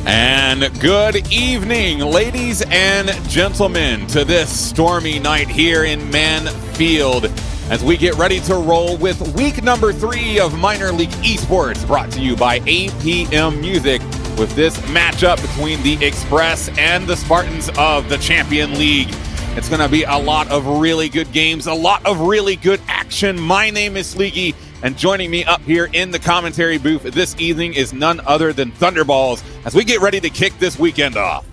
And good evening, ladies and gentlemen, to this stormy night here in Manfield as we get ready to roll with week number 3 of Minor League Esports, brought to you by APM Music, with this matchup between the Express and the Spartans of the Champion League. It's going to be a lot of really good games, a lot of really good action. My name is Sleeky, and joining me up here in the commentary booth this evening is none other than Thunderballs as we get ready to kick this weekend off.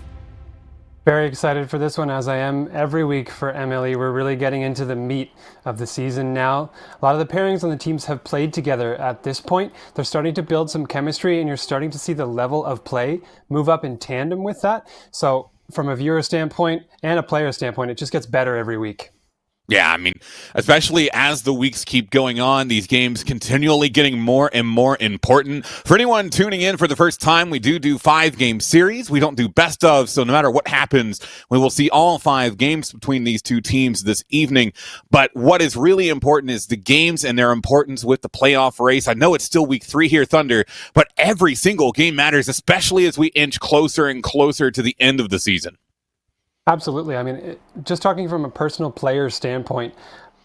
Very excited for this one, as I am every week for MLE. We're really getting into the meat of the season now. A lot of the pairings on the teams have played together at this point. They're starting to build some chemistry, and you're starting to see the level of play move up in tandem with that. So from a viewer standpoint and a player standpoint, it just gets better every week. Yeah, I mean, especially as the weeks keep going on, these games continually getting more and more important. For anyone tuning in for the first time, we do 5-game series. We don't do best of, so no matter what happens, we will see all 5 games between these two teams this evening. But what is really important is the games and their importance with the playoff race. I know it's still week 3 here, Thunder, but every single game matters, especially as we inch closer and closer to the end of the season. Absolutely. I mean, just talking from a personal player standpoint,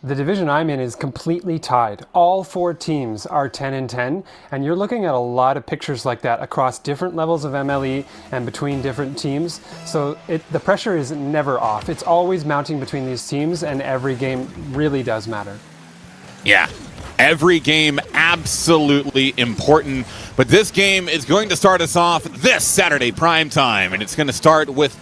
the division I'm in is completely tied. All 4 teams are 10-10, and you're looking at a lot of pictures like that across different levels of MLE and between different teams. So the pressure is never off. It's always mounting between these teams, and every game really does matter. Yeah. Every game absolutely important, but this game is going to start us off this Saturday prime time, and it's going to start with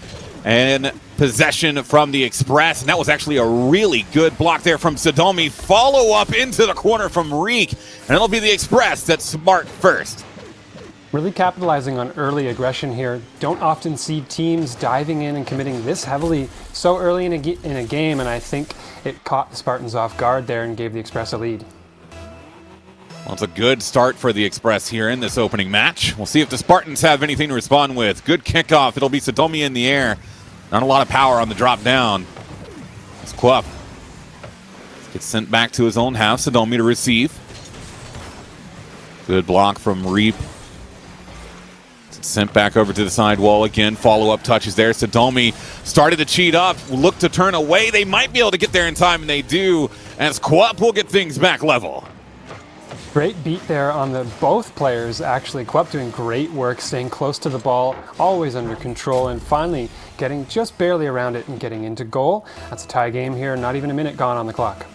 an possession from the Express, and that was actually a really good block there from Sodomi. Follow up into the corner from Reek, and it'll be the Express that's smart first. Really capitalizing on early aggression here. Don't often see teams diving in and committing this heavily so early in a game, and I think it caught the Spartans off guard there and gave the Express a lead. Well, it's a good start for the Express here in this opening match. We'll see if the Spartans have anything to respond with. Good kickoff. It'll be Sodomi in the air. Not a lot of power on the drop down. It's Quup. Gets sent back to his own half. Sodomi to receive. Good block from Reap. Sent back over to the side wall again. Follow-up touches there. Sodomi started to cheat up. Look to turn away. They might be able to get there in time, and they do. As Quup will get things back level. Great beat there on both players, actually. Quup doing great work, staying close to the ball, always under control, and finally getting just barely around it and getting into goal. That's a tie game here, not even a minute gone on the clock.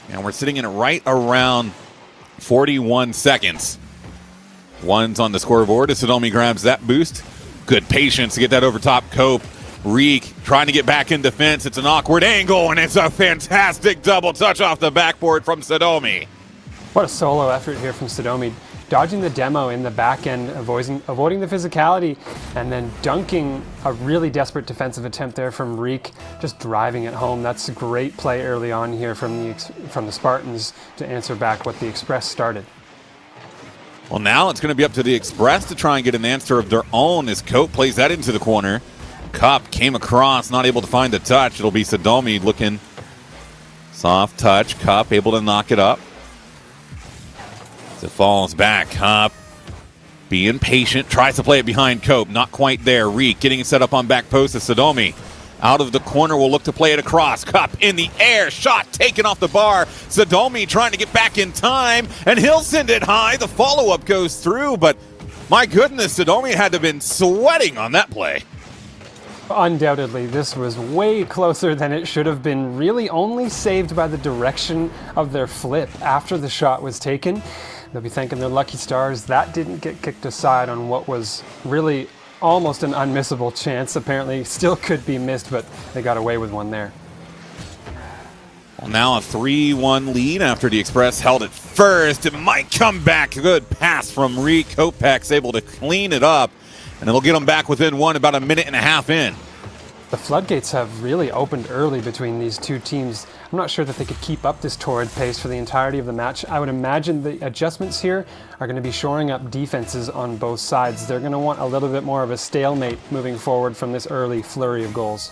And we're sitting in right around 41 seconds. One's on the scoreboard as Sodomi grabs that boost. Good patience to get that over top Cope. Reek trying to get back in defense. It's an awkward angle, and it's a fantastic double touch off the backboard from Sodomi. What a solo effort here from Sodomi, dodging the demo in the back end, avoiding the physicality, and then dunking a really desperate defensive attempt there from Reek, just driving it home. That's a great play early on here from the Spartans to answer back what the Express started. Well, now it's going to be up to the Express to try and get an answer of their own as Cope plays that into the corner. Cup came across, not able to find the touch. It'll be Sodomi looking. Soft touch. Cup able to knock it up. It falls back. Cup being patient, tries to play it behind Cope. Not quite there. Reek getting it set up on back post as Sodomi. Out of the corner will look to play it across. Cup in the air. Shot taken off the bar. Sodomi trying to get back in time, and he'll send it high. The follow-up goes through, but my goodness, Sodomi had to have been sweating on that play. Undoubtedly, this was way closer than it should have been, really only saved by the direction of their flip after the shot was taken. They'll be thanking their lucky stars that didn't get kicked aside on what was really almost an unmissable chance. Apparently still could be missed, but they got away with one there. Well, now a 3-1 lead after the Express held it first. It might come back. Good pass from Reek. Kopek's able to clean it up, and it'll get them back within one about a minute and a half in. The floodgates have really opened early between these two teams. I'm not sure that they could keep up this torrid pace for the entirety of the match. I would imagine the adjustments here are going to be shoring up defenses on both sides. They're going to want a little bit more of a stalemate moving forward from this early flurry of goals.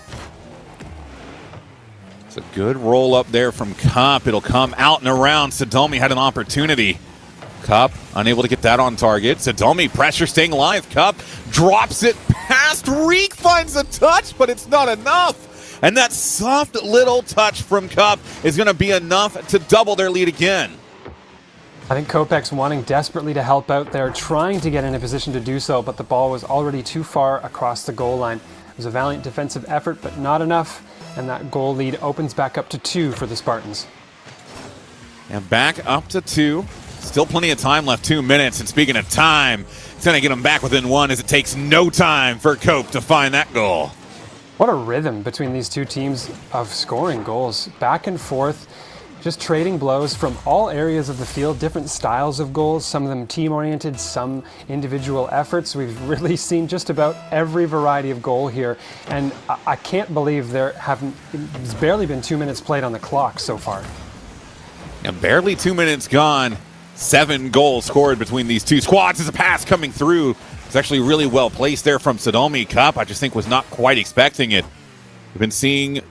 It's a good roll up there from Comp. It'll come out and around. Sodomi had an opportunity. Cup unable to get that on target. Sodomi pressure staying alive. Cup drops it past Reek, finds a touch, but it's not enough. And that soft little touch from Cup is going to be enough to double their lead again. I think Kopech's wanting desperately to help out there, trying to get in a position to do so, but the ball was already too far across the goal line. It was a valiant defensive effort, but not enough, and that goal lead opens back up to 2 for the Spartans. And back up to 2. Still plenty of time left, 2 minutes, and speaking of time, it's going to get them back within 1 as it takes no time for Cope to find that goal. What a rhythm between these two teams of scoring goals, back and forth. Just trading blows from all areas of the field, different styles of goals, some of them team-oriented, some individual efforts. We've really seen just about every variety of goal here, and I can't believe there's barely been 2 minutes played on the clock so far. And barely 2 minutes gone, 7 goals scored between these two squads. As a pass coming through, it's actually really well placed there from Sodomi. Cup, I just think, was not quite expecting it. We've been seeing a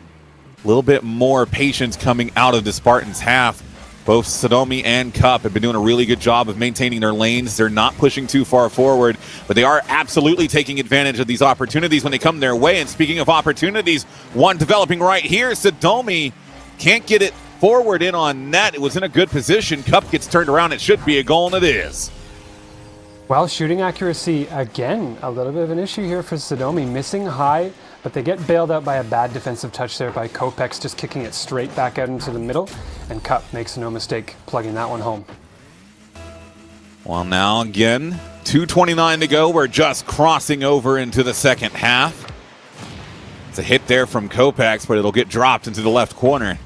little bit more patience coming out of the Spartans half. Both Sodomi and Cup have been doing a really good job of maintaining their lanes. They're not pushing too far forward, but they are absolutely taking advantage of these opportunities when they come their way. And speaking of opportunities, one developing right here. Sodomi can't get it forward in on net. It was in a good position. Cup gets turned around. It should be a goal, and it is. Well, shooting accuracy, again, a little bit of an issue here for Sodomi. Missing high, but they get bailed out by a bad defensive touch there by Kopech, just kicking it straight back out into the middle, and Cup makes no mistake plugging that one home. Well, now again, 2:29 to go. We're just crossing over into the second half. It's a hit there from Kopech, but it'll get dropped into the left corner.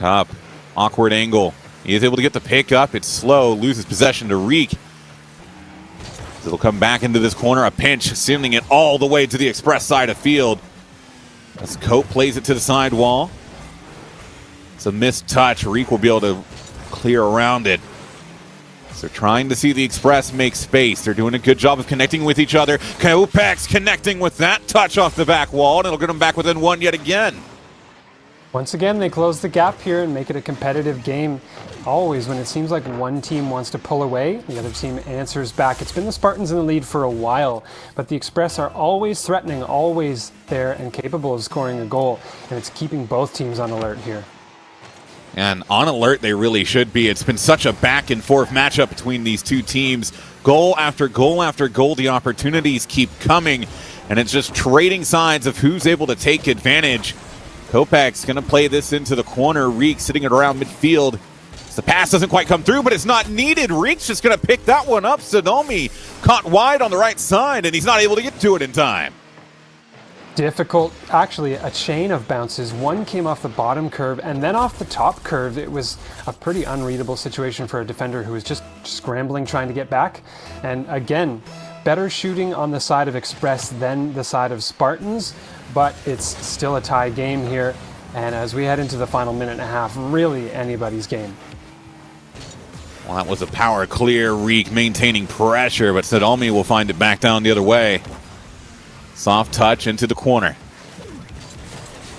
Cup, awkward angle. He is able to get the pick up. It's slow, loses possession to Reek. It'll come back into this corner, a pinch, sending it all the way to the express side of field. As Cope plays it to the side wall. It's a missed touch. Reek will be able to clear around it. So they're trying to see the express make space. They're doing a good job of connecting with each other. Kopech's connecting with that touch off the back wall, and it'll get them back within 1 yet again. Once again, they close the gap here and make it a competitive game. Always, when it seems like one team wants to pull away, the other team answers back. It's been the Spartans in the lead for a while, but the Express are always threatening, always there and capable of scoring a goal, and it's keeping both teams on alert here. And on alert they really should be. It's been such a back and forth matchup between these two teams. Goal after goal after goal, the opportunities keep coming, and it's just trading sides of who's able to take advantage. Kopech's going to play this into the corner. Reek sitting it around midfield. The pass doesn't quite come through, but it's not needed. Reek's just going to pick that one up. Sodomi caught wide on the right side, and he's not able to get to it in time. Difficult, actually, a chain of bounces. One came off the bottom curve and then off the top curve. It was a pretty unreadable situation for a defender who was just scrambling, trying to get back. And again, better shooting on the side of Express than the side of Spartans, but it's still a tie game here. And as we head into the final minute and a half, really anybody's game. Well, that was a power clear. Reek maintaining pressure, but Sodomi will find it back down the other way. Soft touch into the corner.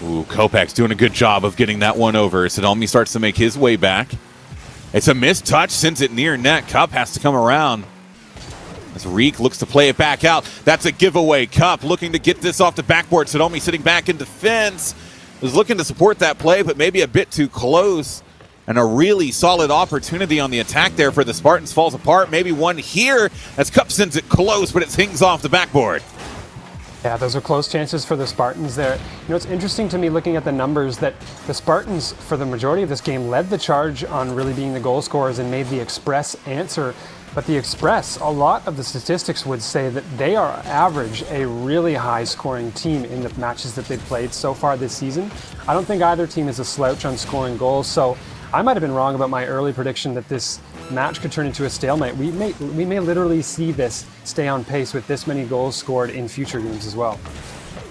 Ooh, Kopech's doing a good job of getting that one over. Sodomi starts to make his way back. It's a missed touch, sends it near net. Cup has to come around. As Reek looks to play it back out. That's a giveaway. Cup looking to get this off the backboard. Sodomi sitting back in defense. Was looking to support that play, but maybe a bit too close. And a really solid opportunity on the attack there for the Spartans falls apart. Maybe one here as Cup sends it close, but it hangs off the backboard. Yeah, those are close chances for the Spartans there. You know, it's interesting to me looking at the numbers that the Spartans, for the majority of this game, led the charge on really being the goal scorers and made the Express answer. But the Express, a lot of the statistics would say that they are average a really high scoring team in the matches that they've played so far this season. I don't think either team is a slouch on scoring goals, so I might have been wrong about my early prediction that this match could turn into a stalemate. We may literally see this stay on pace with this many goals scored in future games as well.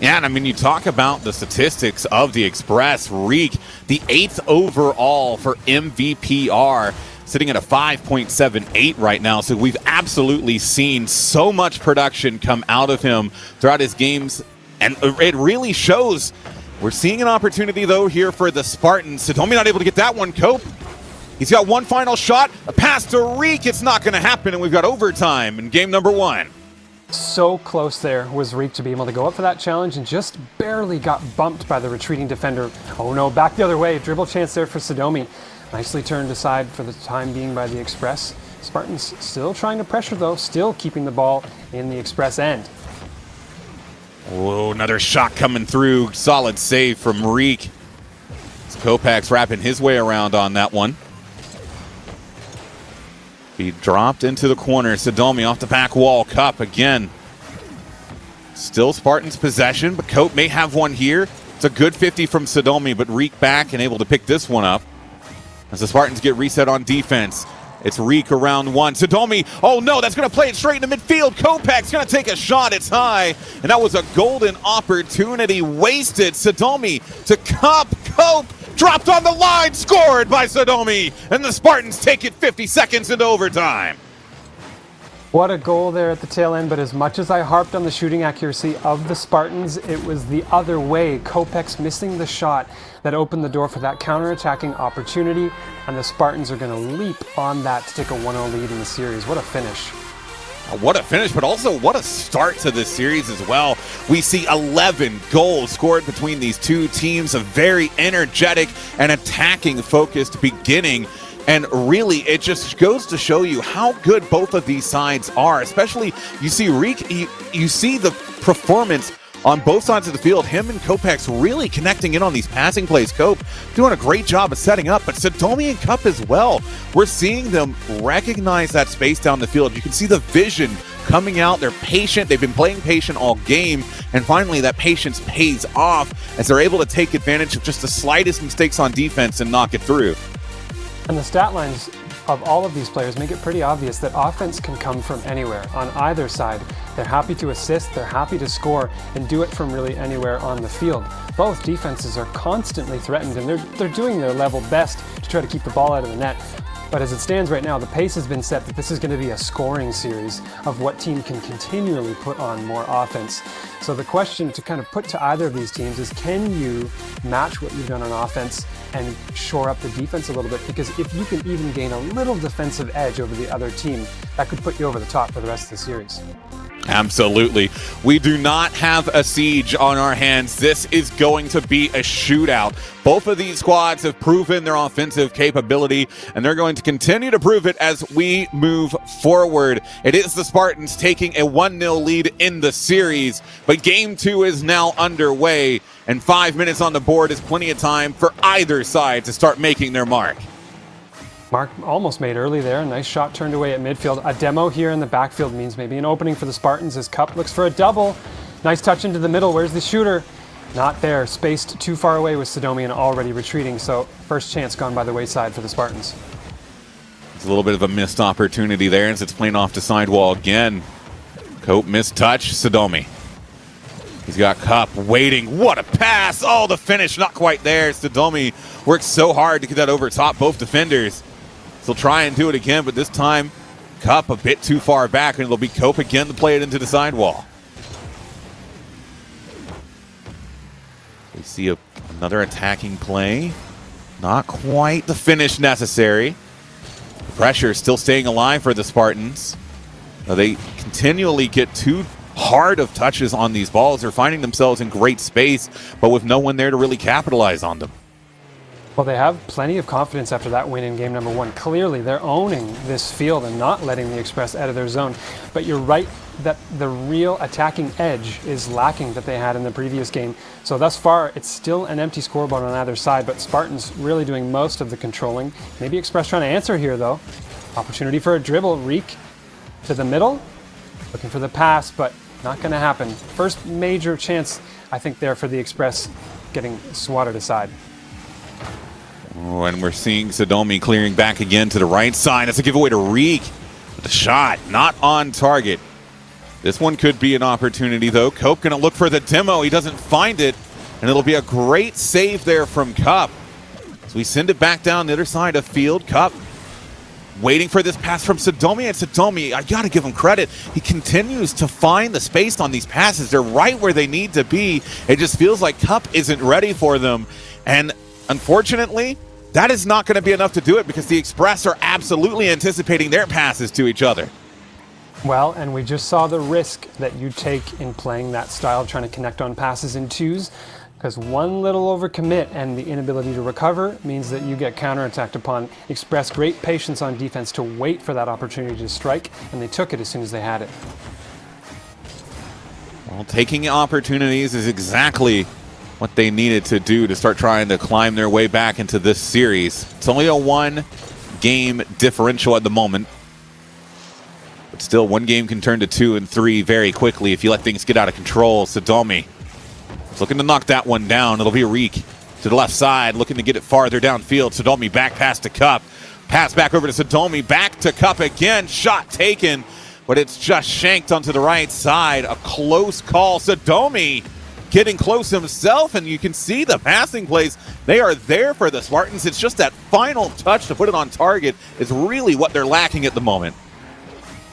Yeah, and I mean, you talk about the statistics of the Express. Reek, the 8th overall for MVPR, sitting at a 5.78 right now. So we've absolutely seen so much production come out of him throughout his games, and it really shows. We're seeing an opportunity, though, here for the Spartans. Sodomi not able to get that one. Cope He's got one final shot, a pass to Reek. It's not going to happen, and we've got overtime in game number 1. So close there was Reek to be able to go up for that challenge and just barely got bumped by the retreating defender. Oh no, back the other way. Dribble chance there for Sodomi. Nicely turned aside for the time being by the Express. Spartans still trying to pressure though, still keeping the ball in the Express end. Oh, another shot coming through. Solid save from Reek. Kopac's wrapping his way around on that one. He dropped into the corner. Sodomi off the back wall. Cup again. Still Spartans possession, but Cope may have one here. It's a good 50 from Sodomi, but Reek back and able to pick this one up. As the Spartans get reset on defense. It's Reek around one. Sodomi, oh no, that's going to play it straight into midfield. Kopac's going to take a shot. It's high. And that was a golden opportunity wasted. Sodomi to Cup. Cope dropped on the line, scored by Sodomi. And the Spartans take it 50 seconds into overtime. What a goal there at the tail end, but as much as I harped on the shooting accuracy of the Spartans, it was the other way. Kopac's missing the shot that opened the door for that counter-attacking opportunity, and the Spartans are going to leap on that to take a 1-0 lead in the series. What a finish. What a finish, but also what a start to this series as well. We see 11 goals scored between these two teams, a very energetic and attacking focused beginning. And really, it just goes to show you how good both of these sides are, especially you see Reek, you see the performance on both sides of the field. Him and Kopac's really connecting in on these passing plays. Cope doing a great job of setting up, but Sodomi and Cup as well. We're seeing them recognize that space down the field. You can see the vision coming out. They're patient. They've been playing patient all game, and finally that patience pays off as they're able to take advantage of just the slightest mistakes on defense and knock it through. And the stat lines of all of these players make it pretty obvious that offense can come from anywhere, on either side. They're happy to assist, they're happy to score, and do it from really anywhere on the field. Both defenses are constantly threatened, and they're doing their level best to try to keep the ball out of the net. But as it stands right now, the pace has been set that this is going to be a scoring series of what team can continually put on more offense. So the question to kind of put to either of these teams is, can you match what you've done on offense and shore up the defense a little bit? Because if you can even gain a little defensive edge over the other team, that could put you over the top for the rest of the series. Absolutely. We do not have a siege on our hands. This is going to be a shootout. Both of these squads have proven their offensive capability, and they're going to continue to prove it as we move forward. It is the Spartans taking a 1-0 lead in the series, but game 2 is now underway, and 5 minutes on the board is plenty of time for either side to start making their mark. Mark almost made early there. Nice shot turned away at midfield. A demo here in the backfield means maybe an opening for the Spartans as Cup looks for a double. Nice touch into the middle. Where's the shooter? Not there. Spaced too far away with Sodomi and already retreating. So first chance gone by the wayside for the Spartans. It's a little bit of a missed opportunity there as it's playing off the sidewall again. Cope missed touch. Sodomi. He's got Cup waiting. What a pass. Oh, the finish not quite there. Sodomi works so hard to get that over top both defenders. They'll try and do it again, but this time Cup a bit too far back, and it'll be Cope again to play it into the sidewall. We see another attacking play. Not quite the finish necessary. The pressure is still staying alive for the Spartans. Now they continually get too hard of touches on these balls. They're finding themselves in great space, but with no one there to really capitalize on them. Well, they have plenty of confidence after that win in game number 1. Clearly, they're owning this field and not letting the Express out of their zone. But you're right that the real attacking edge is lacking that they had in the previous game. So thus far, it's still an empty scoreboard on either side, but Spartans really doing most of the controlling. Maybe Express trying to answer here, though. Opportunity for a dribble. Reek to the middle. Looking for the pass, but not going to happen. First major chance, I think, there for the Express getting swatted aside. Oh, and we're seeing Sodomi clearing back again to the right side. That's a giveaway to Reek. The shot not on target. This one could be an opportunity, though. Cope going to look for the demo. He doesn't find it, and it'll be a great save there from Cup. So we send it back down the other side of field. Cup waiting for this pass from Sodomi, and Sodomi, I got to give him credit. He continues to find the space on these passes. They're right where they need to be. It just feels like Cup isn't ready for them. And unfortunately, that is not going to be enough to do it because the Express are absolutely anticipating their passes to each other. Well, and we just saw the risk that you take in playing that style, trying to connect on passes in twos, because one little overcommit and the inability to recover means that you get counterattacked upon. Express great patience on defense to wait for that opportunity to strike, and they took it as soon as they had it. Well, taking opportunities is exactly what they needed to do to start trying to climb their way back into this series. It's only a 1-game differential at the moment. But still, 1 game can turn to 2 and 3 very quickly if you let things get out of control. Sodomi is looking to knock that one down. It'll be Reek to the left side, looking to get it farther downfield. Sodomi back past to Cup. Pass back over to Sodomi, back to Cup again. Shot taken, but it's just shanked onto the right side. A close call. Sodomi getting close himself, and you can see the passing plays. They are there for the Spartans. It's just that final touch to put it on target is really what they're lacking at the moment.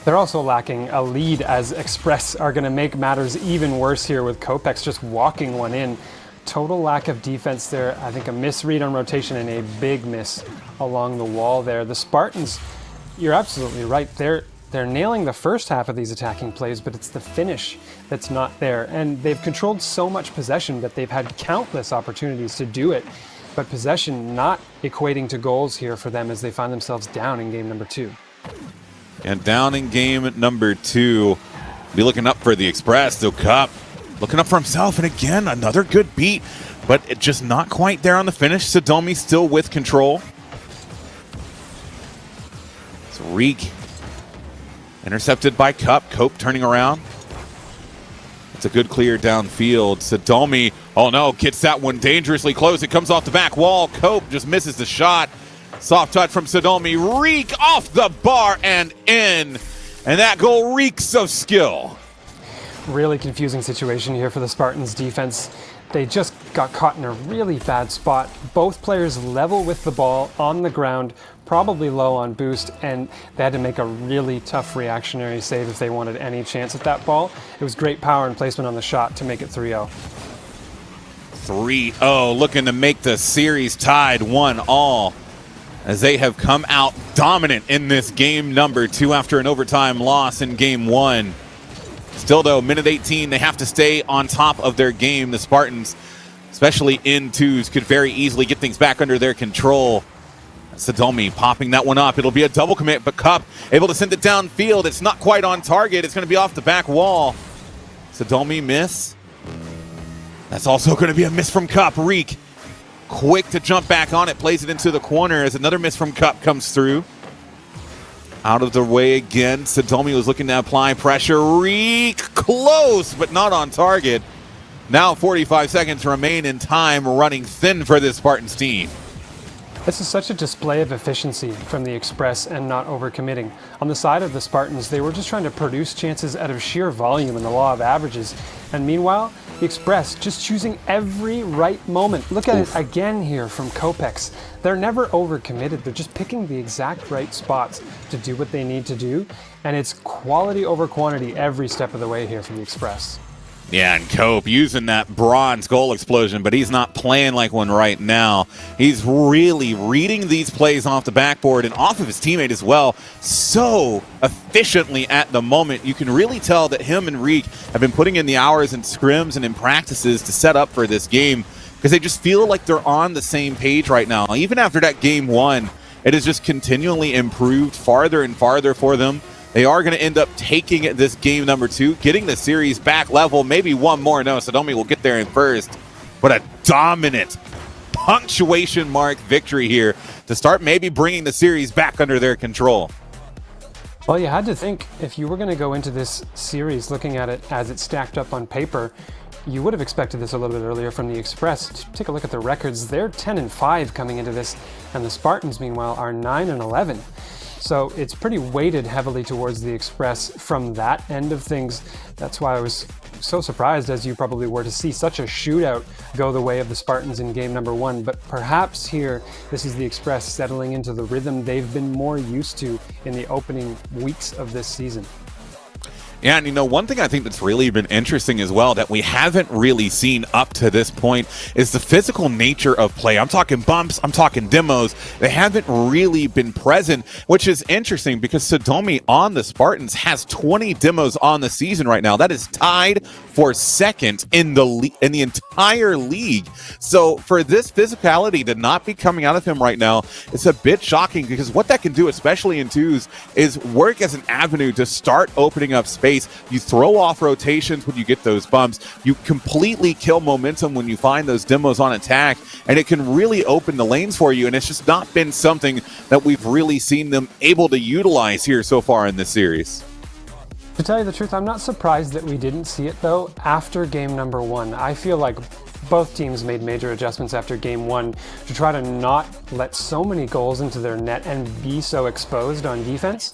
They're also lacking a lead, as Express are going to make matters even worse here with Kopex just walking one in. Total lack of defense there. I think a misread on rotation and a big miss along the wall there. The Spartans, you're absolutely right. They're nailing the first half of these attacking plays, but it's the finish that's not there. And they've controlled so much possession that they've had countless opportunities to do it. But possession not equating to goals here for them as they find themselves down in game number 2. And down in game number 2, be looking up for the Express. So Cup looking up for himself, and again, another good beat, but it just not quite there on the finish. Sodomi still with control. It's Reek intercepted by Cup. Cope turning around. It's a good clear downfield. Sodomi, oh no, gets that one dangerously close. It comes off the back wall. Cope just misses the shot. Soft touch from Sodomi. Reek off the bar and in. And that goal reeks of skill. Really confusing situation here for the Spartans defense. They just got caught in a really bad spot. Both players level with the ball on the ground, probably low on boost, and they had to make a really tough reactionary save if they wanted any chance at that ball. It was great power and placement on the shot to make it 3-0. 3-0, looking to make the series tied 1-1. As they have come out dominant in this game number 2 after an overtime loss in game 1. Still, though, minute 18, they have to stay on top of their game. The Spartans, especially in twos, could very easily get things back under their control. Sodomi popping that one up. It'll be a double commit, but Cup able to send it downfield. It's not quite on target. It's going to be off the back wall. Sodomi miss. That's also going to be a miss from Cup. Reek quick to jump back on it, plays it into the corner as another miss from Cup comes through. Out of the way again. Sodomi was looking to apply pressure. Reek close, but not on target. Now 45 seconds remain in time, running thin for this Spartans team. This is such a display of efficiency from the Express and not overcommitting. On the side of the Spartans, they were just trying to produce chances out of sheer volume and the law of averages. And meanwhile, the Express just choosing every right moment. Look at it again here from Kopex. They're never overcommitted. They're just picking the exact right spots to do what they need to do. And it's quality over quantity every step of the way here from the Express. Yeah, and Cope using that bronze goal explosion, but he's not playing like one right now. He's really reading these plays off the backboard and off of his teammate as well so efficiently at the moment. You can really tell that him and Reek have been putting in the hours in scrims and in practices to set up for this game because they just feel like they're on the same page right now. Even after that game 1, it has just continually improved farther and farther for them. They are going to end up taking this game number 2, getting the series back level, maybe one more. No, Sodomi will get there in first. But a dominant punctuation mark victory here to start maybe bringing the series back under their control. Well, you had to think if you were going to go into this series looking at it as it stacked up on paper, you would have expected this a little bit earlier from the Express. Take a look at the records. They're 10-5 coming into this, and the Spartans, meanwhile, are 9-11. So it's pretty weighted heavily towards the Express from that end of things. That's why I was so surprised, as you probably were, to see such a shootout go the way of the Spartans in game number 1. But perhaps here, this is the Express settling into the rhythm they've been more used to in the opening weeks of this season. Yeah, and you know, one thing I think that's really been interesting as well that we haven't really seen up to this point is the physical nature of play. I'm talking bumps, I'm talking demos. They haven't really been present, which is interesting because Sodomi on the Spartans has 20 demos on the season right now. That is tied for second in the entire league. So for this physicality to not be coming out of him right now, it's a bit shocking because what that can do, especially in twos, is work as an avenue to start opening up space. You throw off rotations when you get those bumps. You completely kill momentum when you find those demos on attack, and it can really open the lanes for you, and it's just not been something that we've really seen them able to utilize here so far in this series. To tell you the truth, I'm not surprised that we didn't see it, though, after game number 1. I feel like both teams made major adjustments after game 1 to try to not let so many goals into their net and be so exposed on defense.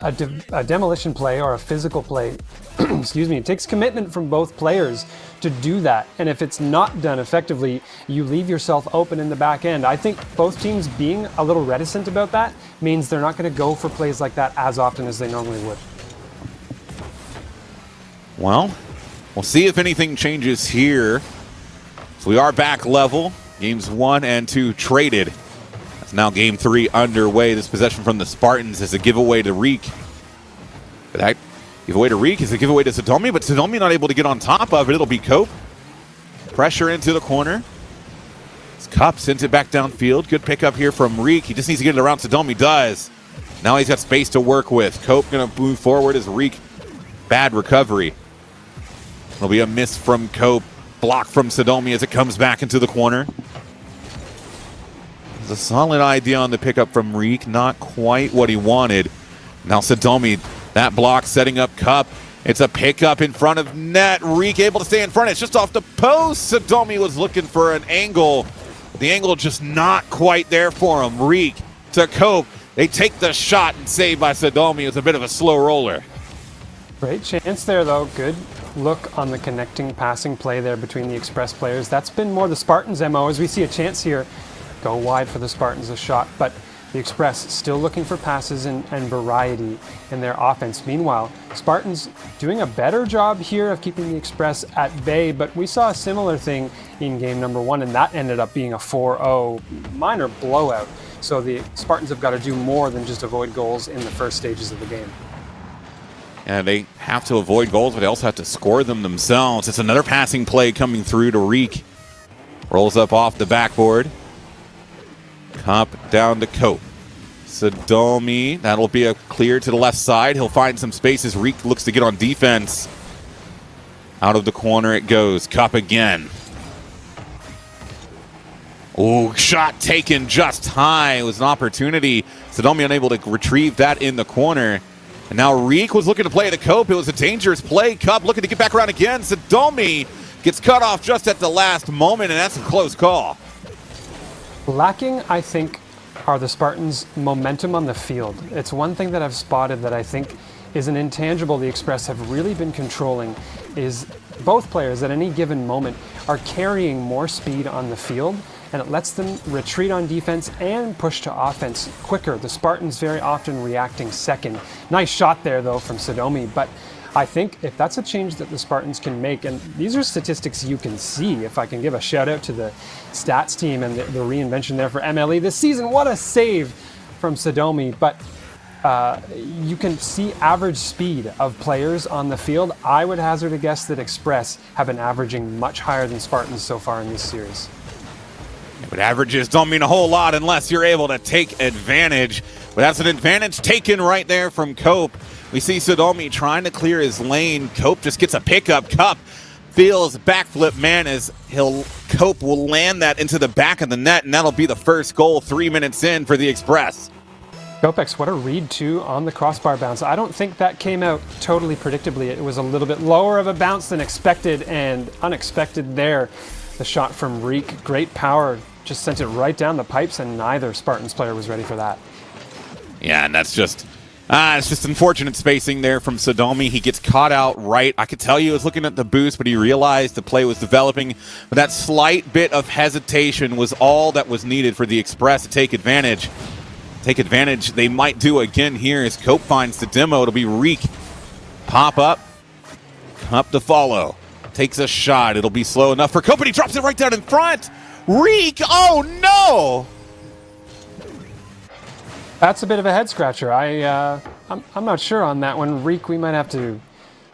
A demolition play or a physical play, excuse me, it takes commitment from both players to do that. And if it's not done effectively, you leave yourself open in the back end. I think both teams being a little reticent about that means they're not going to go for plays like that as often as they normally would. Well, we'll see if anything changes here. So we are back level. Games 1 and 2 traded. That's now game 3 underway. This possession from the Spartans is a giveaway to Reek. But that giveaway to Reek is a giveaway to Sodomi, but Sodomi not able to get on top of it. It'll be Cope. Pressure into the corner. Cup sends it back downfield. Good pickup here from Reek. He just needs to get it around. Sodomi does. Now he's got space to work with. Cope going to move forward as Reek. Bad recovery. It'll be a miss from Cope. Block from Sodomi as it comes back into the corner. It's a solid idea on the pickup from Reek. Not quite what he wanted. Now Sodomi, that block setting up Cup. It's a pickup in front of net. Reek able to stay in front. It's just off the post. Sodomi was looking for an angle. The angle just not quite there for him. Reek to Cope. They take the shot and saved by Sodomi. It was a bit of a slow roller. Great chance there, though. Good look on the connecting passing play there between the Express players. That's been more the Spartans' MO. As we see a chance here, go wide for the Spartans a shot. But the Express still looking for passes and variety in their offense. Meanwhile, Spartans doing a better job here of keeping the Express at bay, but we saw a similar thing in game number 1, and that ended up being a 4-0 minor blowout. So the Spartans have got to do more than just avoid goals in the first stages of the game. And they have to avoid goals, but they also have to score them themselves. It's another passing play coming through to Reek. Rolls up off the backboard. Cup down to Cope. Sodomi, that'll be a clear to the left side. He'll find some spaces. Reek looks to get on defense. Out of the corner it goes. Cup again. Oh, shot taken just high. It was an opportunity. Sodomi unable to retrieve that in the corner. And now Reek was looking to play to Cope. It was a dangerous play. Cup looking to get back around again. Sodomi gets cut off just at the last moment, and that's a close call. Lacking, I think, are the Spartans' momentum on the field. It's one thing that I've spotted that I think is an intangible the Express have really been controlling is both players at any given moment are carrying more speed on the field, and it lets them retreat on defense and push to offense quicker. The Spartans very often reacting second. Nice shot there, though, from Sodomi, but I think if that's a change that the Spartans can make, and these are statistics you can see, if I can give a shout out to the stats team and the reinvention there for MLE this season, what a save from Sodomi, but you can see average speed of players on the field. I would hazard a guess that Express have been averaging much higher than Spartans so far in this series. But averages don't mean a whole lot unless you're able to take advantage. But that's an advantage taken right there from Cope. We see Sodomi trying to clear his lane. Cope just gets a pickup. Cup feels backflip man as Cope will land that into the back of the net, and that'll be the first goal 3 minutes in for the Express. Kopex, what a read too on the crossbar bounce. I don't think that came out totally predictably. It was a little bit lower of a bounce than expected, and unexpected there. The shot from Reek, great power, just sent it right down the pipes, and neither Spartans player was ready for that. Yeah, and that's just it's just unfortunate spacing there from Sodomi. He gets caught out right. I could tell you he was looking at the boost, but he realized the play was developing. But that slight bit of hesitation was all that was needed for the Express to take advantage. They might do again here as Cope finds the demo. It'll be Reek. Pop up to follow. Takes a shot. It'll be slow enough for Cope, but he drops it right down in front. Reek, oh no! That's a bit of a head scratcher. I'm not sure on that one. Reek, we might have to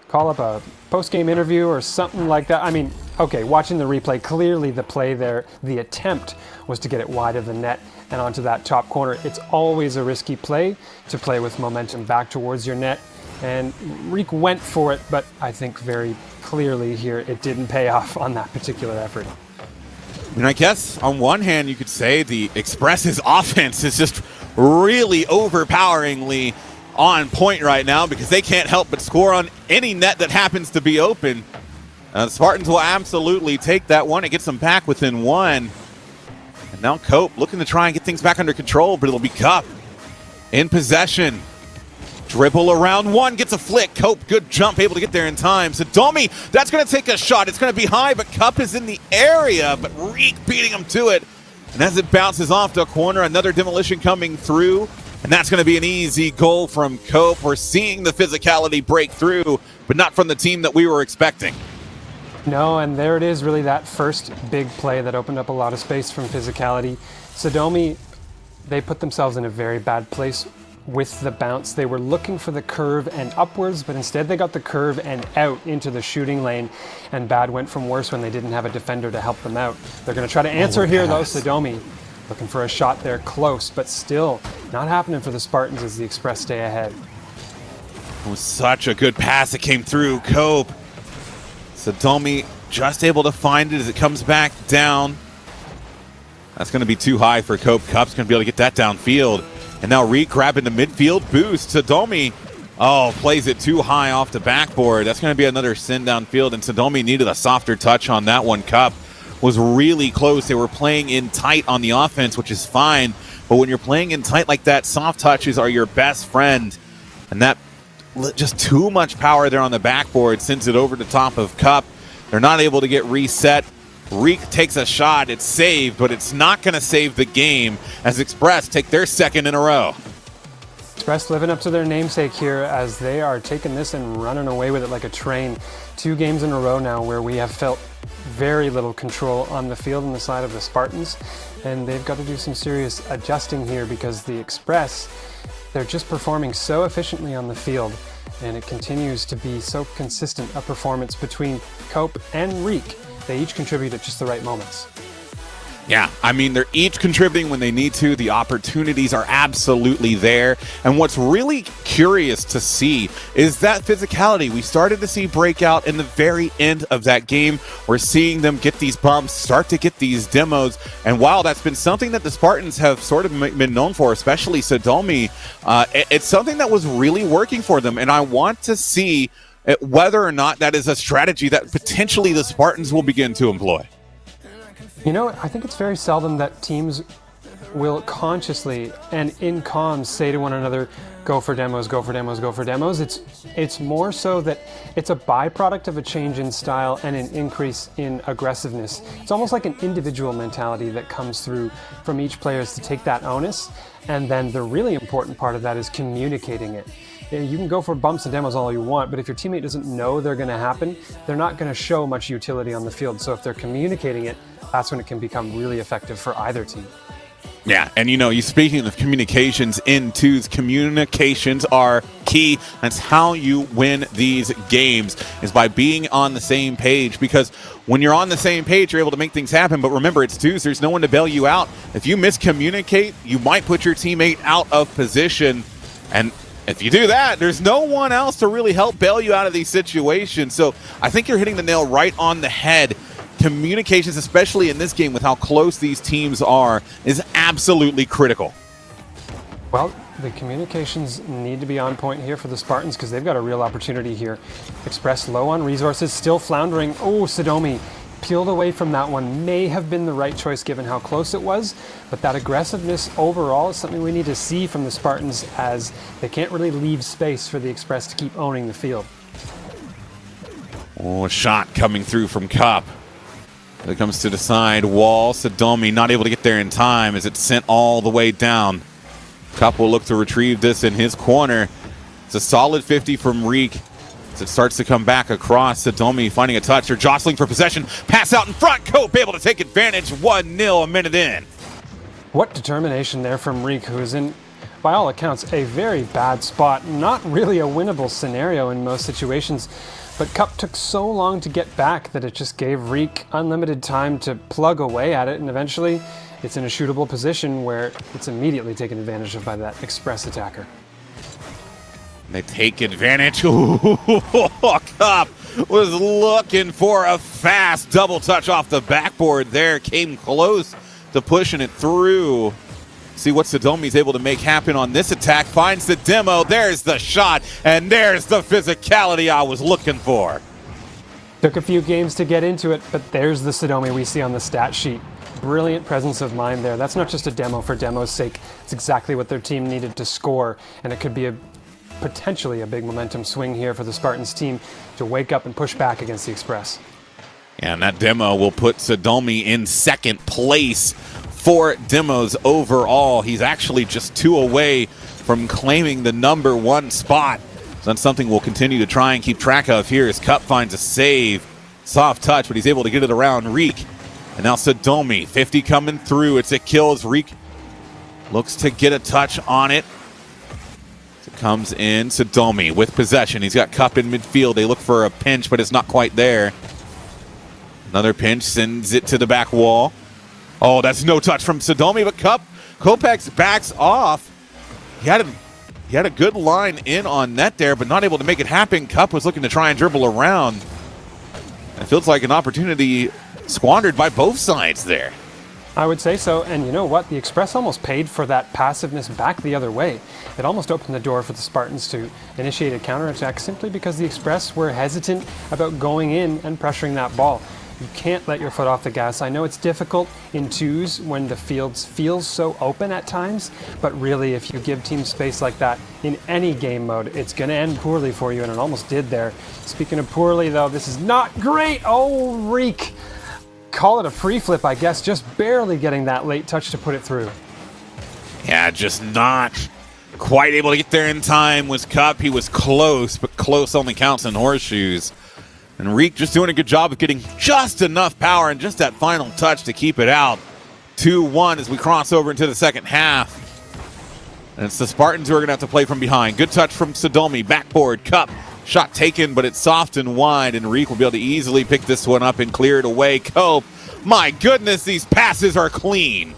call up a post-game interview or something like that. I mean, okay, watching the replay, clearly the play there, the attempt was to get it wide of the net and onto that top corner. It's always a risky play to play with momentum back towards your net. And Reek went for it, but I think very clearly here it didn't pay off on that particular effort. I mean, I guess on one hand you could say the Express's offense is just really overpoweringly on point right now because they can't help but score on any net that happens to be open. The Spartans will absolutely take that one. It gets them back within one. And now Cope looking to try and get things back under control, but it'll be Cup in possession. Dribble around one, gets a flick. Cope, good jump, able to get there in time. Sodomi, that's going to take a shot. It's going to be high, but Cup is in the area, but Reek beating him to it. And as it bounces off the corner, another demolition coming through, and that's going to be an easy goal from Cope. We're seeing the physicality break through, but not from the team that we were expecting. No, and there it is, really that first big play that opened up a lot of space from physicality. Sodomi, they put themselves in a very bad place with the bounce. They were looking for the curve and upwards, but instead they got the curve and out into the shooting lane, and bad went from worse when they didn't have a defender to help them out. They're going to try to answer here though. Sodomi looking for a shot there close, but still not happening for the Spartans as the Express stay ahead. It was such a good pass that came through. Cope, Sodomi just able to find it as it comes back down. That's going to be too high for Cope. Cup's going to be able to get that downfield. And now Reek grabbing the midfield boost. Sodomi, plays it too high off the backboard. That's going to be another send downfield, and Sodomi needed a softer touch on that one. Cup was really close. They were playing in tight on the offense, which is fine. But when you're playing in tight like that, soft touches are your best friend. And that just too much power there on the backboard sends it over the top of Cup. They're not able to get reset. Reek takes a shot, it's saved, but it's not going to save the game as Express take their second in a row. Express living up to their namesake here as they are taking this and running away with it like a train. 2 games in a row now where we have felt very little control on the field on the side of the Spartans, and they've got to do some serious adjusting here because the Express, they're just performing so efficiently on the field, and it continues to be so consistent a performance between Cope and Reek. They each contribute at just the right moments. Yeah, I mean, they're each contributing when they need to. The opportunities are absolutely there. And what's really curious to see is that physicality. We started to see breakout in the very end of that game. We're seeing them get these bumps, start to get these demos. And while that's been something that the Spartans have sort of been known for, especially Sodomi, it's something that was really working for them. And I want to see whether or not that is a strategy that potentially the Spartans will begin to employ. You know, I think it's very seldom that teams will consciously and in comms say to one another, go for demos, go for demos, go for demos. It's more so that it's a byproduct of a change in style and an increase in aggressiveness. It's almost like an individual mentality that comes through from each player to take that onus. And then the really important part of that is communicating it. You can go for bumps and demos all you want, but if your teammate doesn't know they're going to happen, they're not going to show much utility on the field. So if they're communicating it, that's when it can become really effective for either team. Yeah, and you speaking of communications in twos, communications are key. That's how you win these games, is by being on the same page, because when you're on the same page, you're able to make things happen. But remember, it's twos. There's no one to bail you out. If you miscommunicate, you might put your teammate out of position, and if you do that, there's no one else to really help bail you out of these situations. So I think you're hitting the nail right on the head. Communications, especially in this game with how close these teams are, is absolutely critical. Well, the communications need to be on point here for the Spartans because they've got a real opportunity here. Express low on resources, still floundering. Oh, Sodomi peeled away from that one. May have been the right choice given how close it was, but that aggressiveness overall is something we need to see from the Spartans, as they can't really leave space for the Express to keep owning the field. Oh, a shot coming through from Cup. It comes to the side wall. Sodomi not able to get there in time as it's sent all the way down. Cup will look to retrieve this in his corner. It's a solid 50 from Reek. As it starts to come back across, Sodomi finding a touch. They're jostling for possession. Pass out in front. Cope able to take advantage. 1-0 a minute in. What determination there from Reek, who is in, by all accounts, a very bad spot. Not really a winnable scenario in most situations, but Cup took so long to get back that it just gave Reek unlimited time to plug away at it, and eventually it's in a shootable position where it's immediately taken advantage of by that Express attacker. They take advantage. Ooh, Cup was looking for a fast double touch off the backboard there. Came close to pushing it through. See what Sodomi's able to make happen on this attack. Finds the demo. There's the shot. And there's the physicality I was looking for. Took a few games to get into it, but there's the Sodomi we see on the stat sheet. Brilliant presence of mind there. That's not just a demo for demo's sake. It's exactly what their team needed to score, and it could be potentially a big momentum swing here for the Spartans team to wake up and push back against the Express. And that demo will put Sodomi in second place for demos overall. He's actually just 2 away from claiming the #1 spot. So that's something we'll continue to try and keep track of here as Cup finds a save. Soft touch, but he's able to get it around Reek. And now Sodomi, 50 coming through. It's a kill as Reek looks to get a touch on it. It comes in, Sodomi with possession. He's got Cup in midfield. They look for a pinch, but it's not quite there. Another pinch, sends it to the back wall. Oh, that's no touch from Sodomi, but Kopex backs off. He had a good line in on net there, but not able to make it happen. Cup was looking to try and dribble around. It feels like an opportunity squandered by both sides there. I would say so, and you know what? The Express almost paid for that passiveness back the other way. It almost opened the door for the Spartans to initiate a counterattack simply because the Express were hesitant about going in and pressuring that ball. You can't let your foot off the gas. I know it's difficult in twos when the fields feels so open at times, but really if you give teams space like that in any game mode, it's going to end poorly for you, and it almost did there. Speaking of poorly though, this is not great. Oh, Reek. Call it a free flip, I guess, just barely getting that late touch to put it through. Yeah, just not quite able to get there in time was Cup. He was close, but close only counts in horseshoes. And Reek just doing a good job of getting just enough power and just that final touch to keep it out. 2-1 as we cross over into the second half. And it's the Spartans who are going to have to play from behind. Good touch from Sodomi, backboard, Cup. Shot taken, but it's soft and wide, and Reek will be able to easily pick this one up and clear it away. Cope, my goodness, these passes are clean.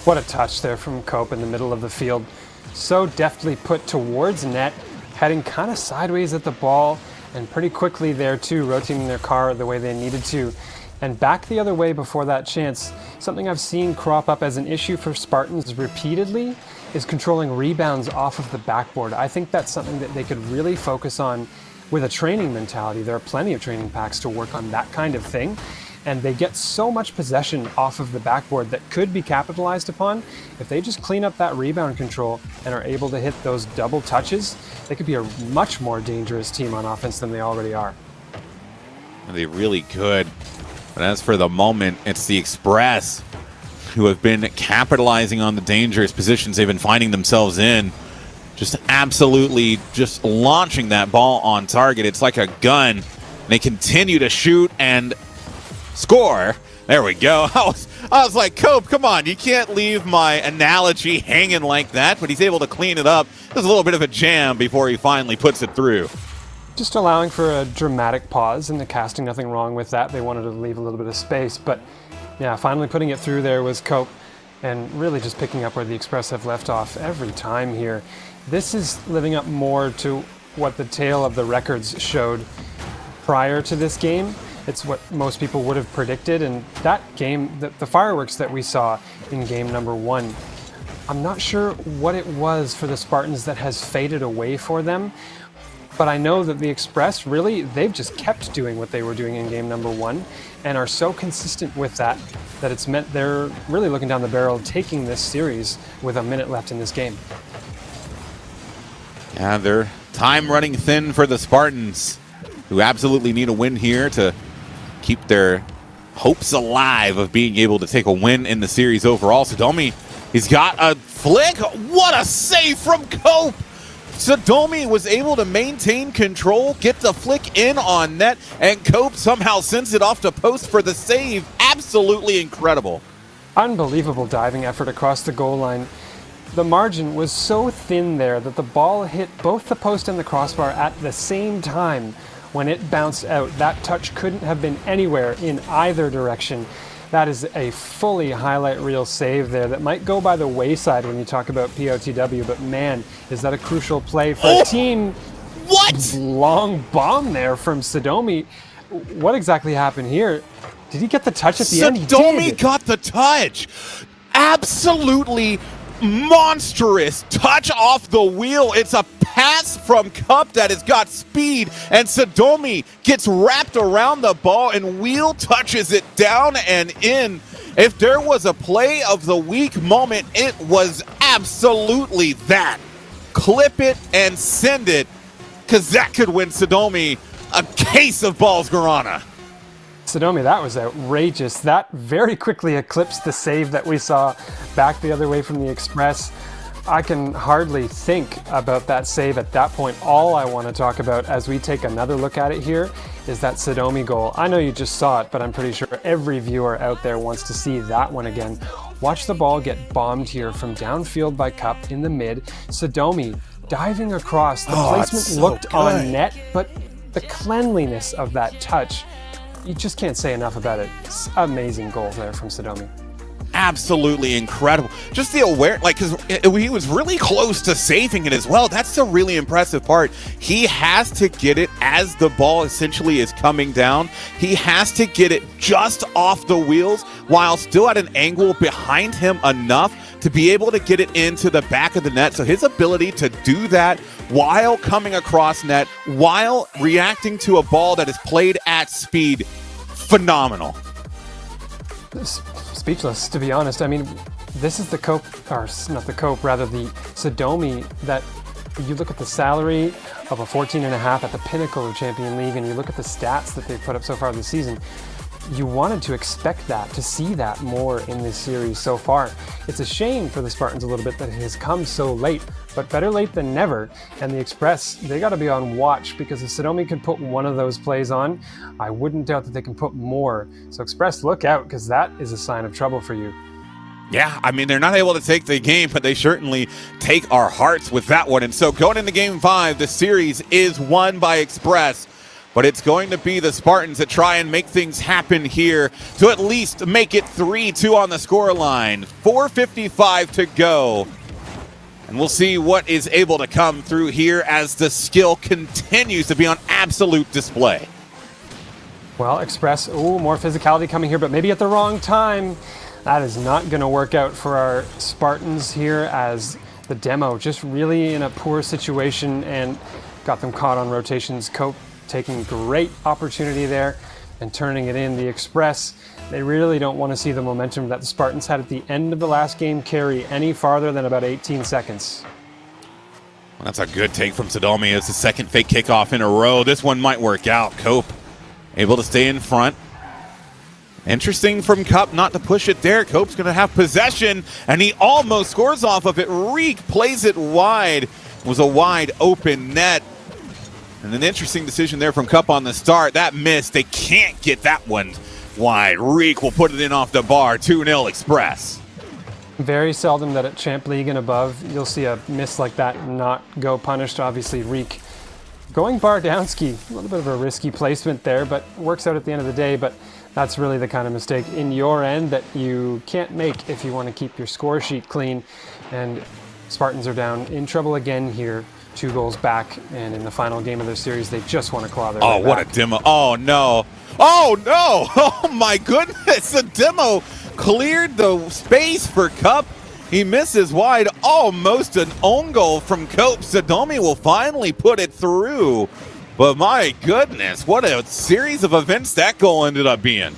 What a touch there from Cope in the middle of the field. So deftly put towards net, heading kind of sideways at the ball, and pretty quickly there too, rotating their car the way they needed to. And back the other way before that chance. Something I've seen crop up as an issue for Spartans repeatedly is controlling rebounds off of the backboard. I think that's something that they could really focus on with a training mentality. There are plenty of training packs to work on that kind of thing, and they get so much possession off of the backboard that could be capitalized upon. If they just clean up that rebound control and are able to hit those double touches, they could be a much more dangerous team on offense than they already are. They really could. But as for the moment, it's the Express who have been capitalizing on the dangerous positions they've been finding themselves in. Just absolutely just launching that ball on target. It's like a gun. They continue to shoot and score. There we go. I was like, Cope, come on. You can't leave my analogy hanging like that. But he's able to clean it up. There's a little bit of a jam before he finally puts it through. Just allowing for a dramatic pause in the casting. Nothing wrong with that. They wanted to leave a little bit of space. But yeah, finally putting it through there was Cope. And really just picking up where the Express have left off every time here. This is living up more to what the tale of the records showed prior to this game. It's what most people would have predicted, and that game, the fireworks that we saw in game #1, I'm not sure what it was for the Spartans that has faded away for them, but I know that the Express, really, they've just kept doing what they were doing in game #1 and are so consistent with that that it's meant they're really looking down the barrel of taking this series with a minute left in this game. Yeah, they're time running thin for the Spartans, who absolutely need a win here to keep their hopes alive of being able to take a win in the series overall. Sodomi, he's got a flick. What a save from Cope! Sodomi was able to maintain control, get the flick in on net, and Cope somehow sends it off to post for the save. Absolutely incredible. Unbelievable diving effort across the goal line. The margin was so thin there that the ball hit both the post and the crossbar at the same time. When it bounced out, that touch couldn't have been anywhere in either direction. That is a fully highlight reel save there that might go by the wayside when you talk about POTW, but man, is that a crucial play for the team. What? Long bomb there from Sodomi. What exactly happened here? Did he get the touch at the end? He Sodomi did. got the touch. Absolutely monstrous touch off the wheel. It's a pass from Cup that has got speed, and Sodomi gets wrapped around the ball and wheel touches it down and in. If there was a play of the week moment, it was absolutely that. Clip it and send it, because that could win Sodomi a case of balls guarana. Sodomi, that was outrageous. That very quickly eclipsed the save that we saw back the other way from the Express. I can hardly think about that save at that point. All I want to talk about as we take another look at it here is that Sodomi goal. I know you just saw it, but I'm pretty sure every viewer out there wants to see that one again. Watch the ball get bombed here from downfield by Cup in the mid. Sodomi diving across. The placement looked on net, but the cleanliness of that touch, you just can't say enough about it. It's amazing goal there from Sodomi. Absolutely incredible. Just the because he was really close to saving it as well. That's the really impressive part. He has to get it as the ball essentially is coming down. He has to get it just off the wheels while still at an angle behind him enough to be able to get it into the back of the net. So his ability to do that while coming across net, while reacting to a ball that is played at speed, phenomenal. Speechless, to be honest. I mean, this is the Cope, or not the Cope, rather the Sodomi that you look at the salary of a 14.5 at the pinnacle of Champion League, and you look at the stats that they've put up so far this season. You wanted to expect that, to see that more in this series so far. It's a shame for the Spartans a little bit that it has come so late, but better late than never. And the Express, they got to be on watch, because if Sodomi can put one of those plays on, I wouldn't doubt that they can put more. So Express, look out, because that is a sign of trouble for you. Yeah, I mean, they're not able to take the game, but they certainly take our hearts with that one. And so going into Game 5, the series is won by Express. But it's going to be the Spartans that try and make things happen here to at least make it 3-2 on the scoreline. 4:55 to go. And we'll see what is able to come through here as the skill continues to be on absolute display. Well, Express, more physicality coming here, but maybe at the wrong time. That is not going to work out for our Spartans here, as the demo just really in a poor situation and got them caught on rotations. Cope taking great opportunity there and turning it in. The Express, they really don't want to see the momentum that the Spartans had at the end of the last game carry any farther than about 18 seconds. Well, that's a good take from Sodomi. It's the second fake kickoff in a row. This one might work out. Cope able to stay in front. Interesting from Cup not to push it there. Cope's going to have possession, and he almost scores off of it. Reek plays it wide. It was a wide open net. And an interesting decision there from Cup on the start. That missed. They can't get that one wide. Reek will put it in off the bar. 2-0 Express. Very seldom that at Champ League and above, you'll see a miss like that not go punished. Obviously, Reek going bar downski. A little bit of a risky placement there, but works out at the end of the day. But that's really the kind of mistake in your end that you can't make if you want to keep your score sheet clean. And Spartans are down in trouble again here. 2 goals back, and in the final game of their series, they just want to claw their way back. Oh, what a demo. Oh, no. Oh, no. Oh, my goodness. The demo cleared the space for Cup. He misses wide. Almost an own goal from Cope. Sodomi will finally put it through. But my goodness, what a series of events that goal ended up being.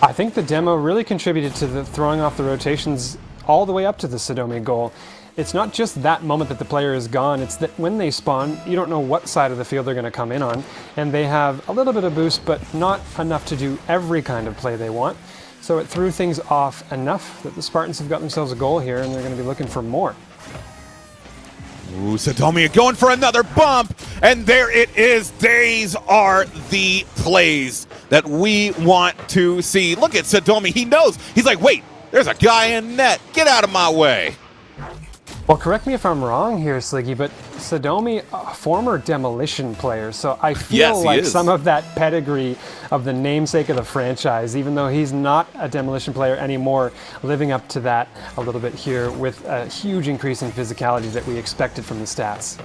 I think the demo really contributed to the throwing off the rotations all the way up to the Sodomi goal. It's not just that moment that the player is gone, it's that when they spawn, you don't know what side of the field they're going to come in on, and they have a little bit of boost, but not enough to do every kind of play they want. So it threw things off enough that the Spartans have got themselves a goal here, and they're going to be looking for more. Ooh, Sodomi going for another bump, and there it is. These are the plays that we want to see. Look at Sodomi. He knows. He's like, wait, there's a guy in net. Get out of my way. Well, correct me if I'm wrong here, Sliggy, but Sodomi, a former Demolition player, so I feel like some of that pedigree of the namesake of the franchise, even though he's not a Demolition player anymore, living up to that a little bit here with a huge increase in physicality that we expected from the stats.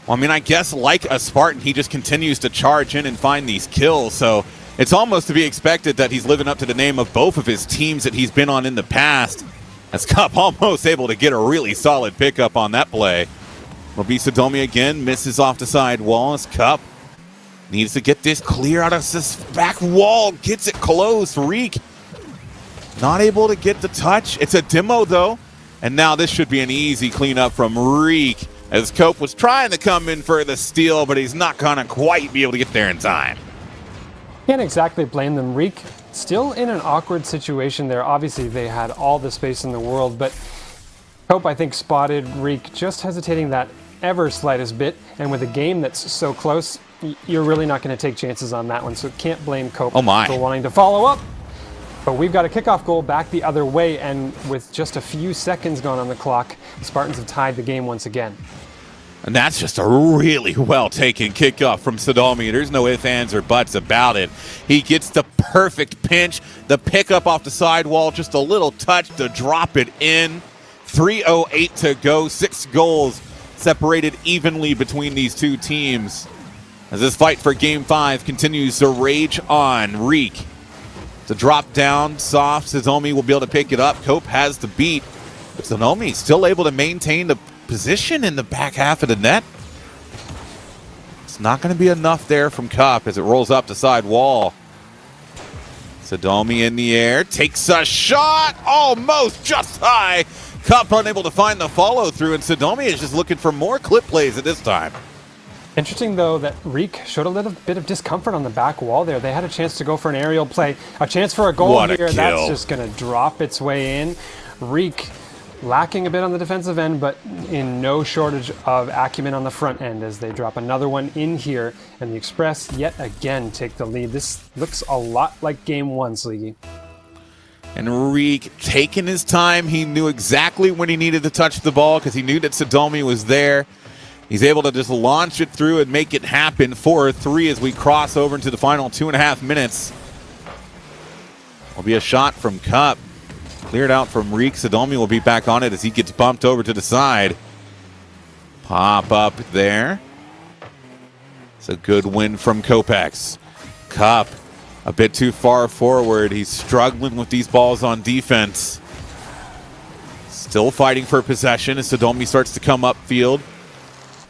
Well, I mean, I guess like a Spartan, he just continues to charge in and find these kills, so it's almost to be expected that he's living up to the name of both of his teams that he's been on in the past. As Cup almost able to get a really solid pickup on that play. Will be Sodomi again, misses off the side wall as Cup needs to get this clear out of this back wall, gets it close. Reek not able to get the touch. It's a demo though, and now this should be an easy cleanup from Reek as Cope was trying to come in for the steal, but he's not gonna quite be able to get there in time. Can't exactly blame them. Reek still in an awkward situation there. Obviously, they had all the space in the world, but Cope, I think, spotted Reek just hesitating that ever slightest bit, and with a game that's so close, you're really not going to take chances on that one, so can't blame Cope for wanting to follow up. But we've got a kickoff goal back the other way, and with just a few seconds gone on the clock, the Spartans have tied the game once again. And that's just a really well-taken kickoff from Sodomi. There's no ifs, ands, or buts about it. He gets the perfect pinch, the pickup off the sidewall, just a little touch to drop it in. 3:08 to go, 6 goals separated evenly between these two teams. As this fight for Game 5 continues to rage on. Reek to drop down, soft. Sodomi will be able to pick it up. Cope has the beat, but Sodomi still able to maintain the position in the back half of the net. It's not going to be enough there from Cup as it rolls up the side wall. Sodomi in the air, takes a shot, almost just high. Cup unable to find the follow through, and Sodomi is just looking for more clip plays at this time. Interesting, though, that Reek showed a little bit of discomfort on the back wall there. They had a chance to go for an aerial play, a chance for a goal here. That's just going to drop its way in. Reek lacking a bit on the defensive end, but in no shortage of acumen on the front end as they drop another one in here, and the Express yet again take the lead. This looks a lot like Game 1, Sleegy. And Reek taking his time. He knew exactly when he needed to touch the ball because he knew that Sodomi was there. He's able to just launch it through and make it happen. 4-3 as we cross over into the final 2.5 minutes. Will be a shot from Cup. Cleared out from Reek. Sodomi will be back on it as he gets bumped over to the side. Pop up there. It's a good win from Kopex. Cup a bit too far forward. He's struggling with these balls on defense. Still fighting for possession as Sodomi starts to come upfield.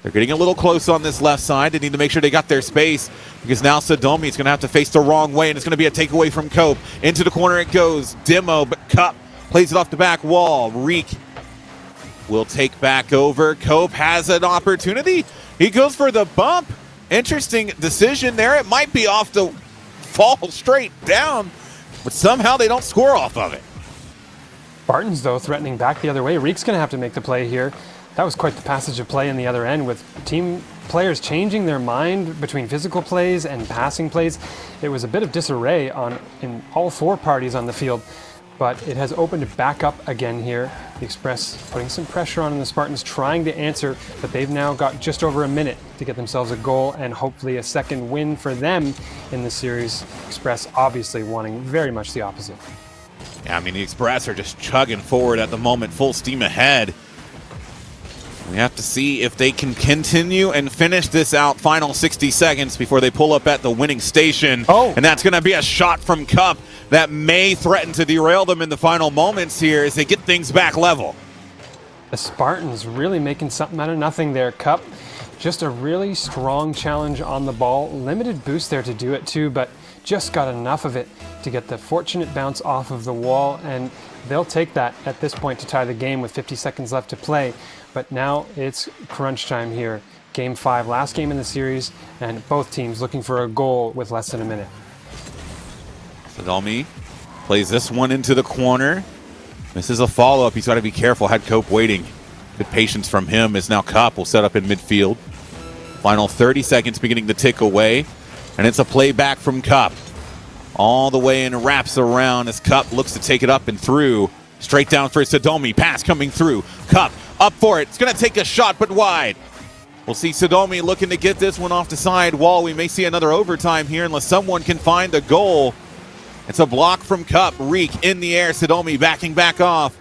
They're getting a little close on this left side. They need to make sure they got their space because now Sodomi is going to have to face the wrong way, and it's going to be a takeaway from Cope. Into the corner it goes. Demo, but Cup plays it off the back wall. Reek will take back over. Cope has an opportunity. He goes for the bump. Interesting decision there. It might be off the fall straight down, but somehow they don't score off of it. Spartans, though, threatening back the other way. Reek's going to have to make the play here. That was quite the passage of play in the other end with team players changing their mind between physical plays and passing plays. It was a bit of disarray in all 4 parties on the field, but it has opened it back up again here. The Express putting some pressure on the Spartans, trying to answer, but they've now got just over a minute to get themselves a goal and hopefully a second win for them in the series. Express obviously wanting very much the opposite. Yeah, I mean, the Express are just chugging forward at the moment, full steam ahead. We have to see if they can continue and finish this out. Final 60 seconds before they pull up at the winning station. And that's going to be a shot from Cup that may threaten to derail them in the final moments here as they get things back level. The Spartans really making something out of nothing there. Cup, just a really strong challenge on the ball. Limited boost there to do it too, but just got enough of it to get the fortunate bounce off of the wall, and they'll take that at this point to tie the game with 50 seconds left to play. But now it's crunch time here. Game 5, last game in the series, and both teams looking for a goal with less than a minute. Sodomi plays this one into the corner. This is a follow-up. He's got to be careful. Had Cope waiting. Good patience from him as now Cup will set up in midfield. Final 30 seconds beginning to tick away. And it's a play back from Cup. All the way and wraps around as Cup looks to take it up and through. Straight down for Sodomi. Pass coming through. Cup up for it. It's going to take a shot, but wide. We'll see Sodomi looking to get this one off the side wall. We may see another overtime here unless someone can find a goal. It's a block from Cup. Reek in the air. Sodomi backing back off.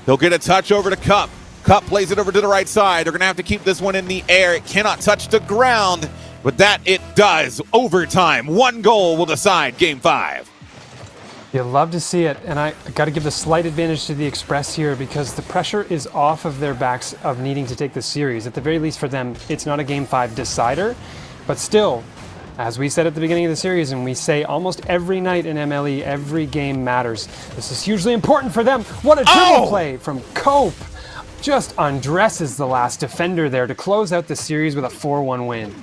He'll get a touch over to Cup. Cup plays it over to the right side. They're going to have to keep this one in the air. It cannot touch the ground, but that it does. Overtime. One goal will decide Game 5. You love to see it, and I got to give the slight advantage to the Express here because the pressure is off of their backs of needing to take the series. At the very least for them, it's not a Game 5 decider, but still, as we said at the beginning of the series, and we say almost every night in MLE, every game matters. This is hugely important for them. What a dribble play from Cope. Just undresses the last defender there to close out the series with a 4-1 win.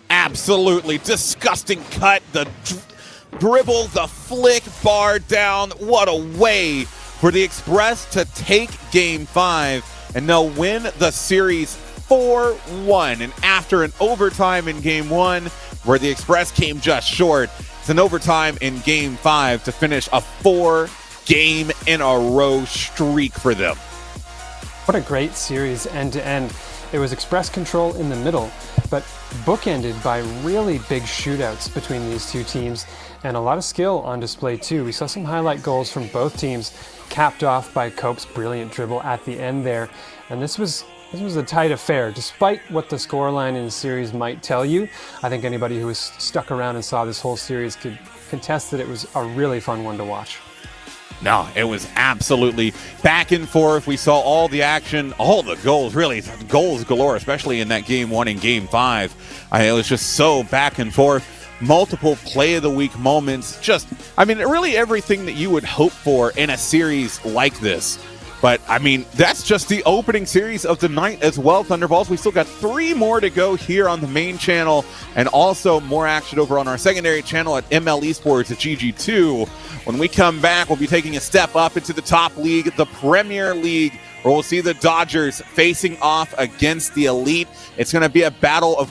Absolutely disgusting cut. The dribble, the flick, bar down. What a way for the Express to take Game 5 and they'll win the series 4-1. And after an overtime in Game 1 where the Express came just short, it's an overtime in Game 5 to finish a 4-game-in-a-row streak for them. What a great series end to end. It was Express control in the middle, but bookended by really big shootouts between these two teams and a lot of skill on display too. We saw some highlight goals from both teams, capped off by Cope's brilliant dribble at the end there. And this was a tight affair. Despite what the scoreline in the series might tell you, I think anybody who was stuck around and saw this whole series could contest that it was a really fun one to watch. No, it was absolutely back and forth. We saw all the action, all the goals, really goals galore, especially in that Game 1 and Game 5. It was just so back and forth. Multiple play of the week moments. Just, really everything that you would hope for in a series like this. But, that's just the opening series of the night as well, Thunderballs. We still got 3 more to go here on the main channel and also more action over on our secondary channel at MLE Esports at GG2. When we come back, we'll be taking a step up into the top league, the Premier League, where we'll see the Dodgers facing off against the Elite. It's going to be a battle of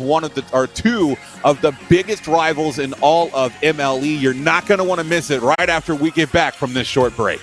two of the biggest rivals in all of MLE. You're not going to want to miss it right after we get back from this short break.